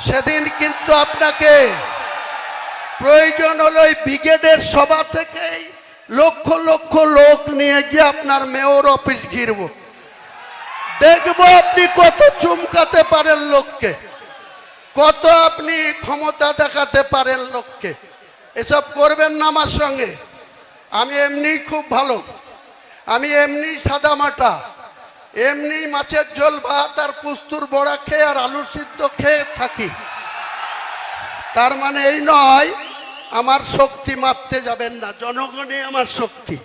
সেদিন কিন্তু আপনাকে প্রয়োজন হলো এই ব্রিগেডের সভা থেকেই লক্ষ লক্ষ লোক নিয়ে গিয়ে আপনার মেয়র অফিস ঘিরব, দেখবো আপনি কত চুমকাতে পারেন লোককে, কত আপনি ক্ষমতা দেখাতে পারেন লোককে। এসব করবেন না আমার সঙ্গে। আমি এমনি খুব ভালো, আমি এমনি সাদামাটা, এমনি মাছের ঝোল ভাত আর পুস্তুর বড়া খেয়ে আর আলু সিদ্ধ খেয়ে থাকি। তার মানে এই নয় আমার শক্তি মাপতে যাবেন না, জনগণই আমার শক্তি।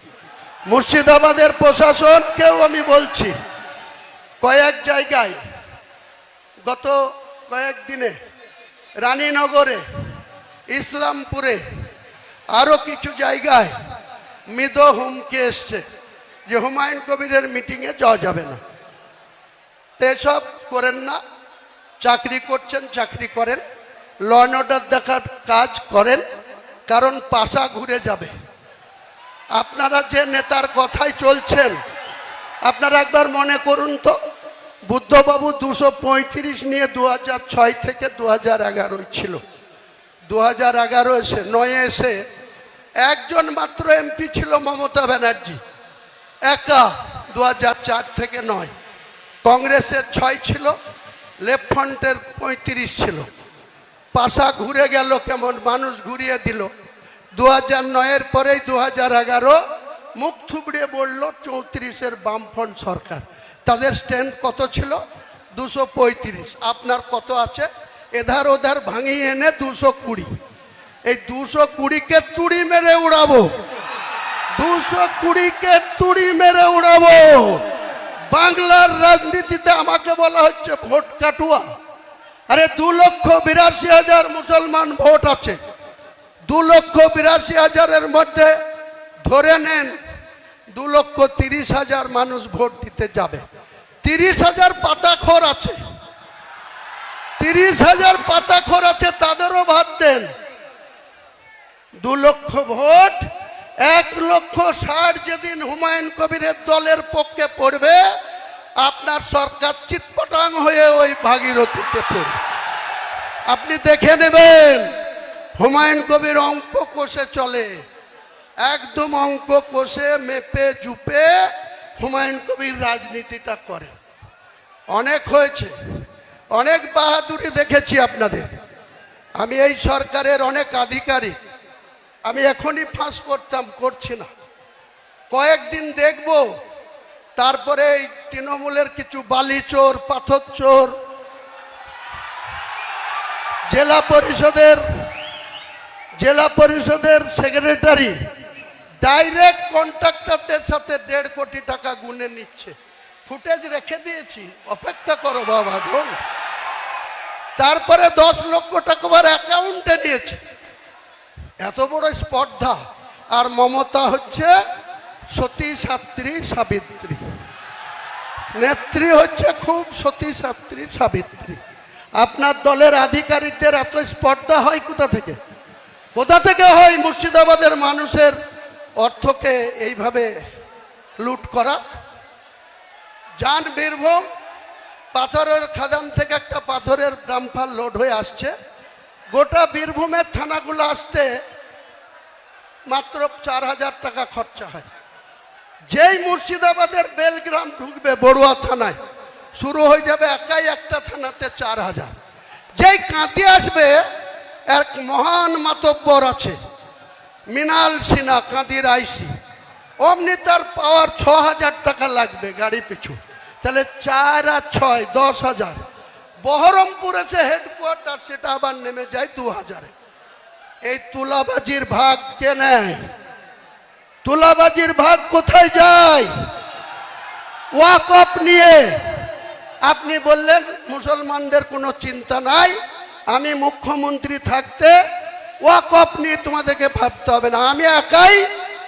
মুর্শিদাবাদের প্রশাসনকেও আমি বলছি, কয়েক জায়গায় গত কয়েকদিনে রানীনগরে, ইসলামপুরে, আরও কিছু জায়গায় মৃদু হুমকি এসছে যে হুমায়ুন কবিরের মিটিংয়ে যাওয়া যাবে না। তো এসব করেন না, চাকরি করছেন চাকরি করেন, ল অ্যান্ড অর্ডার দেখার কাজ করেন, কারণ পাশা ঘুরে যাবে। আপনারা যে নেতার কথাই চলছেন, আপনারা একবার মনে করুন তো, বুদ্ধবাবু 235 নিয়ে 2006 থেকে 2011 ছিল। 2011 এসে 9 এসে একজন মাত্র এমপি ছিল মমতা ব্যানার্জি, একা 2004 থেকে 9। কংগ্রেসের 6 ছিল, লেফট ফ্রন্টের 35 ছিল। পাশা ঘুরে গেল, কেমন মানুষ ঘুরিয়ে দিল। 2009-এর পরেই 2011 মুখ থুবড়িয়ে বলল 34-এর বামফ্রন্ট সরকার। তাদের স্ট্রেংথ কত ছিল? 235। আপনার কত আছে? এধার ওধার ভাঙিয়ে এনে 220। এই 220-কে তুড়ি মেরে উড়াবো, 220-কে তুড়ি মেরে উড়াবো। বাংলার রাজনীতিতে আমাকে বলা হচ্ছে ভোট কাটুয়া। আরে 2,82,000 মুসলমান ভোট আছে, 2,82,000-এর মধ্যে ধরে নেন 2,30,000 মানুষ ভোট দিতে যাবে। 30,000 পাতাখোর আছে, 30,000 পাতাখোর আছে, তাদেরও ভাত দেন। 2 লক্ষ ভোট, 1,60,000 যেদিন হুমায়ুন কবিরের দলের পক্ষে পড়বে, আপনার সরকার চিৎপটাং হয়ে ওই ভাগীরথীতে পড়বে। আপনি দেখে নেবেন, হুমায়ুন কবির অঙ্ক কষে চলে, একদম অঙ্ক কষে মেপে জুপে হুমায়ুন কবির রাজনীতিটা করে। অনেক হয়েছে, অনেক বাহাদুরি দেখেছি আপনাদের। আমি এই সরকারের অনেক আধিকারিক, আমি এখনই ফাঁস করতাম, করছি না, কয়েকদিন দেখব, তারপরে এই তৃণমূলের কিছু বালি চোর, পাথর চোর, জেলা পরিষদের সেক্রেটারি ডাইরেক্ট কন্ট্রাক্টরদের সাথে 1.5 কোটি টাকা গুনে নিচ্ছে। ফুটেজ রেখে দিয়েছি, অপেক্ষা করো বাবা গো। তারপরে 10 লক্ষ টাকা আবার অ্যাকাউন্টে নিয়েছে। এত বড় স্পর্ধা। আর মমতা হচ্ছে সতী সাত্রী সাবিত্রী, নেত্রী হচ্ছে খুব সতী সাত্রী সাবিত্রী। আপনার দলের আধিকারিকদের এত স্পর্ধা হয় কোথা থেকে? কোথা থেকে হয় মুর্শিদাবাদের মানুষের অর্থকে এইভাবে লুট করা? যান বীরভূম, পাথরের খাদান থেকে একটা পাথরের ডাম্পার লোড হয়ে আসছে। গোটা বীরভূমের থানাগুলো আসতে মাত্র 4000 টাকা খরচা হয়। যেই মুর্শিদাবাদের বেলগ্রাম ঢুকবে বড়ুয়া থানায়, শুরু হয়ে যাবে একাই একটা থানাতে 4000। যেই কাঁদি আসবে, এক মহান মাতব্বর আছে মৃণাল সিনহা, কাঁদির আইসি, অমনি তার পাওয়ার 6000 টাকা লাগবে গাড়ি পিছু। তাহলে 4 আর 6 10,000। বহরমপুর এসে হেডকোয়ার্টার, সেটা আবার নেমে যায় 2000। এই তুলাবাজির ভাগ কে নেয়? তুলাবাজির ভাগ কোথায় যায়? ওয়াকফ নিয়ে আপনি বললেন মুসলমানদের কোনো চিন্তা নাই, আমি মুখ্যমন্ত্রী থাকতে ওয়াকফ নিয়ে তোমাদেরকে ভাবতে হবে না। আমি একাই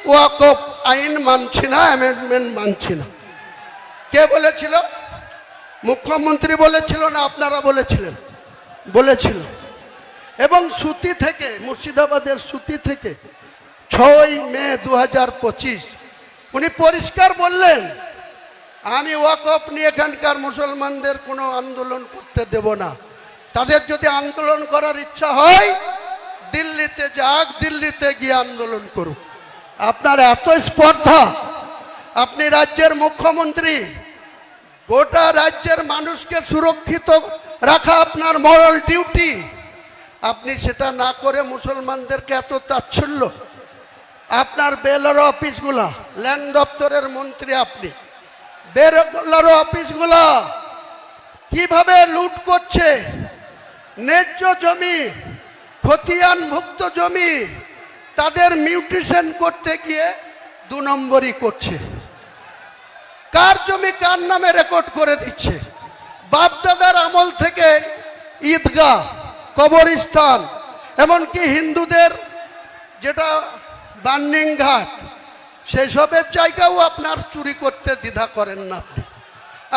ওয়াকফ আইন মানছি না, অ্যামেন্ডমেন্ট মানছি না। কে বলেছিল? মুখ্যমন্ত্রী বলেছিল না আপনারা বলেছিলেন? বলেছিল। এবং সুতি থেকে, মুর্শিদাবাদের সুতি থেকে 6 মে 2025 উনি পরিষ্কার বললেন, আমি ওয়াকফ নিয়ে এখানকার মুসলমানদের কোনো আন্দোলন করতে দেব না। তাদের যদি আন্দোলন করার ইচ্ছা হয় দিল্লিতে যাক, দিল্লিতে গিয়ে আন্দোলন করুক। আপনার এত স্পর্ধা, আপনি রাজ্যের মুখ্যমন্ত্রী, গোটা রাজ্যের মানুষকে সুরক্ষিত রাখা আপনার মরাল ডিউটি। আপনি সেটা না করে মুসলমানদেরকে এত তাচ্ছিল্য। আপনার বেলারো অফিসগুলা, ল্যান্ড দপ্তরের মন্ত্রী আপনি, বেলারো অফিসগুলা কিভাবে লুট করছে, ন্যায্য জমি, খতিয়ানভুক্ত জমি তাদের মিউটেশন করতে গিয়ে 2 নম্বরই করছে। কার জমি কার নামে রেকর্ড করে দিচ্ছে। বাপদাদার আমল থেকে ঈদগাহ, কবরস্থান, এমনকি হিন্দুদের যেটা বার্নিং ঘাট, সেই সবের জায়গাও আপনার চুরি করতে দ্বিধা করেন না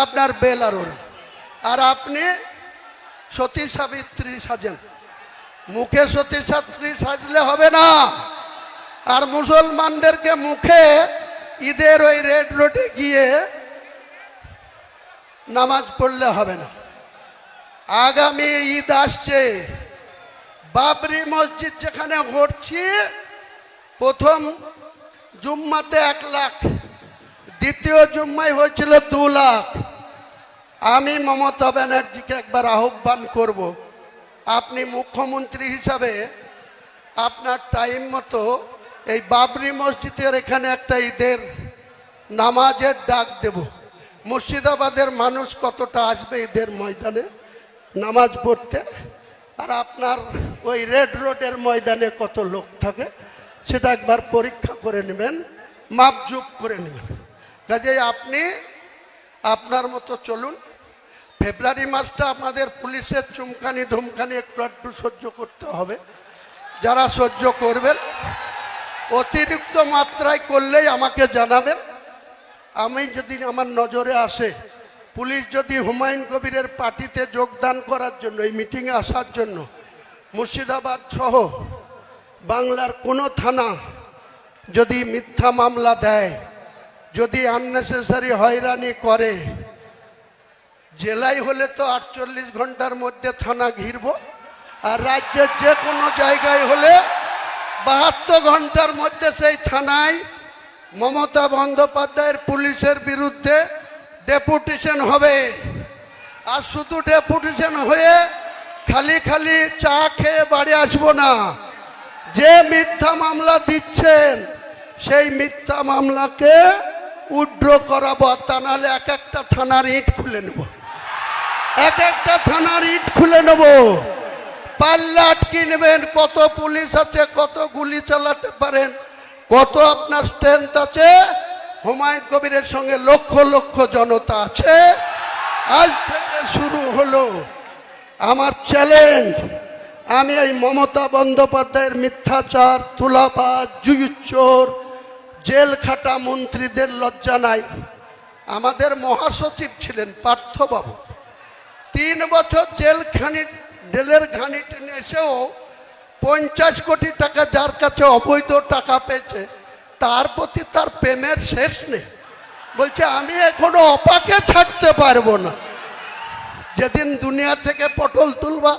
আপনার বেলারোরা। আর আপনি সতী সাবিত্রী সাজেন। মুখে সতী সাবিত্রী সাজলে হবে না। আর মুসলমানদেরকে মুখে ঈদের ওই রেড রোডে গিয়ে নামাজ পড়লে হবে না। আগামী ঈদ আসছে, বাবরি মসজিদ যেখানে করছি, প্রথম জুম্মাতে 1 লাখ, দ্বিতীয় জুম্মায় হয়েছিল 2 লাখ। আমি মমতা ব্যানার্জিকে একবার আহ্বান করব, আপনি মুখ্যমন্ত্রী হিসাবে আপনার টাইম মতো এই বাবরি মসজিদের এখানে একটা ঈদের নামাজের ডাক দেব। মুর্শিদাবাদের মানুষ কতটা আসবে ঈদের ময়দানে নামাজ পড়তে, আর আপনার ওই রেড রোডের ময়দানে কত লোক থাকে সেটা একবার পরীক্ষা করে নেবেন, মাপজুপ করে নেবেন। কাজেই আপনি আপনার মতো চলুন। ফেব্রুয়ারি মাসটা আমাদের পুলিশের চুমকানি ধুমকানি একটু একটু সহ্য করতে হবে। যারা সহ্য করবেন, অতিরিক্ত মাত্রায় করলেই আমাকে জানাবেন। আমি যদি আমার নজরে আসে, পুলিশ যদি হুমায়ুন কবিরের পার্টিতে যোগদান করার জন্য, এই মিটিংয়ে আসার জন্য মুর্শিদাবাদ সহ বাংলার কোনো থানা যদি মিথ্যা মামলা দেয়, যদি আননেসেসারি হয়রানি করে, জেলায় হলে তো 48 ঘন্টার মধ্যে থানা ঘিরব, আর রাজ্যের যে কোনো জায়গায় হলে 72 ঘন্টার মধ্যে সেই থানায় মমতা বন্দ্যোপাধ্যায়ের পুলিশের বিরুদ্ধে ডেপুটেশন হবে। আর শুধু ডেপুটেশন হয়ে খালি খালি চা খেয়ে বাড়ি আসবো না। যে মিথ্যা মামলা দিচ্ছেন সেই মিথ্যা মামলাকে উইথড্র করাবো, তা নাহলে এক একটা থানার ইট খুলে নেব, এক একটা থানার ইট খুলে নেব। পাল্লাট কিনবেন, কত পুলিশ আছে, কত গুলি চালাতে পারেন, কত আপনার স্ট্রেংথ আছে। হুমায়ুন কবিরের সঙ্গে লক্ষ লক্ষ জনতা আছে। আজ থেকে শুরু হলো আমার চ্যালেঞ্জ। আমি এই মমতা বন্দ্যোপাধ্যায়ের মিথ্যাচার, তুলাবাজ, জুয়ুচোর, জেল খাটা মন্ত্রীদের লজ্জা নাই। আমাদের মহাসচিব ছিলেন পার্থবাবু, 3 বছর জেলের ঘানি টেনে এসেও 50 কোটি টাকা যার কাছে অবৈধ টাকা পেয়েছে, তার প্রতি তার প্রেমের শেষ নেই। বলছে আমি এখনো অপাকে ছাড়তে পারবো না। যেদিন দুনিয়া থেকে পটল তুলবা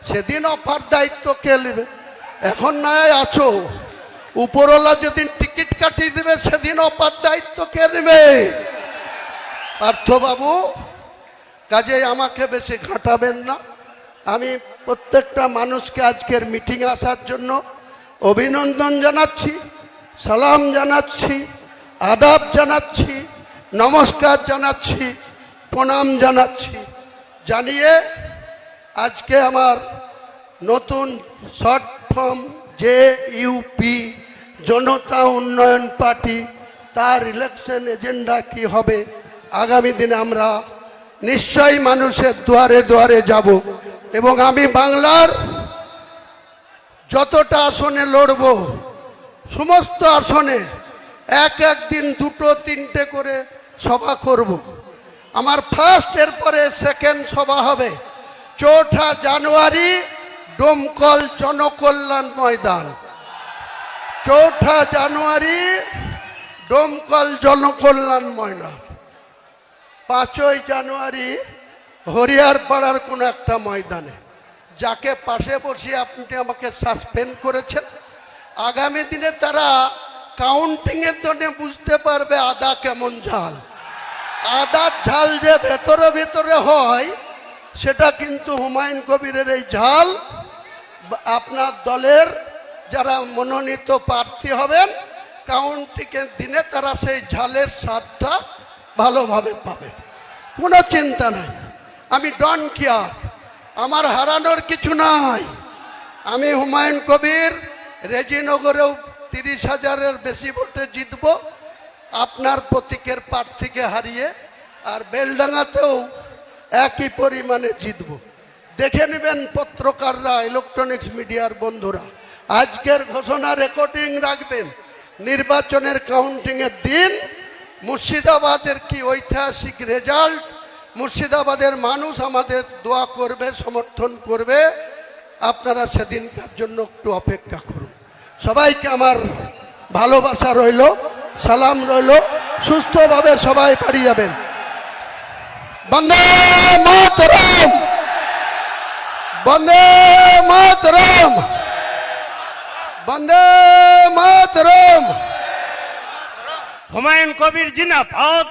সেদিন অপার দায়িত্ব কে নেবে? এখন নয় আছো, উপরওয়ালা যেদিন টিকিট কাটিয়ে দেবে সেদিন অপার দায়িত্ব কে নেবে? পার্থবাবু, কাজে আমাকে বেশি ঘাটাবেন না। আমি প্রত্যেকটা মানুষকে আজকের মিটিং আসার জন্য অভিনন্দন জানাচ্ছি, সালাম জানাচ্ছি, আদাব জানাচ্ছি, নমস্কার জানাচ্ছি, প্রণাম জানাচ্ছি। জানিয়ে আজকে আমার নতুন শর্ট ফর্ম JUP জনতা উন্নয়ন পার্টি, তার ইলেকশন এজেন্ডা কি হবে, আগামী দিনে আমরা নিশ্চয়ই মানুষের দুয়ারে দুয়ারে যাব এবং আমি বাংলার যতটা আসনে লড়ব সমস্ত আসনে এক দিন 2-3টে করে সভা করব। আমার ফার্স্ট, এরপরে সেকেন্ড সভা হবে 4 জানুয়ারি ডোমকল জনকল্যাণ ময়দান। 4 জানুয়ারি ডোমকল জনকল্যাণ ময়দান, 5 জানুয়ারি হরিয়ারপাড়ার কোনো একটা ময়দানে। যাকে পাশে বসিয়ে আপনি আমাকে সাসপেন্ড করেছেন, আগামী দিনে তারা কাউন্টিংয়ের জন্য বুঝতে পারবে আদা কেমন ঝাল। আদার ঝাল যে ভেতরে ভেতরে হয়, সেটা কিন্তু হুমায়ুন কবিরের এই ঝাল আপনার দলের যারা মনোনীত প্রার্থী হবেন কাউন্টিংয়ের দিনে তারা সেই ঝালের স্বাদটা ভালোভাবে পাবে। কোনো চিন্তা নাই, আমি ডন কেয়ার, আমার হারানোর কিছু নাই। আমি হুমায়ুন কবির রেজিনগরেও 30,000-এর বেশি ভোটে জিতব আপনার প্রতীকের প্রার্থীকে হারিয়ে, আর বেলডাঙ্গাতেও একই পরিমাণে জিতব। দেখে নেবেন পত্রকাররা, ইলেকট্রনিক্স মিডিয়ার বন্ধুরা, আজকের ঘোষণা রেকর্ডিং রাখবেন। নির্বাচনের কাউন্টিংয়ের দিন মুর্শিদাবাদের কি ঐতিহাসিক রেজাল্ট, মুর্শিদাবাদের মানুষ আমাদের দোয়া করবে, সমর্থন করবে। আপনারা সেদিনকার জন্য একটু অপেক্ষা করুন। সবাইকে আমার ভালোবাসা রইল, সালাম রইল, সুস্থভাবে সবাই বাড়ি যাবেন। বন্দে মাতরম, বন্দে মাতরম, বন্দে মাতরম। হুমায়ুন কবির জিন্দাবাদ।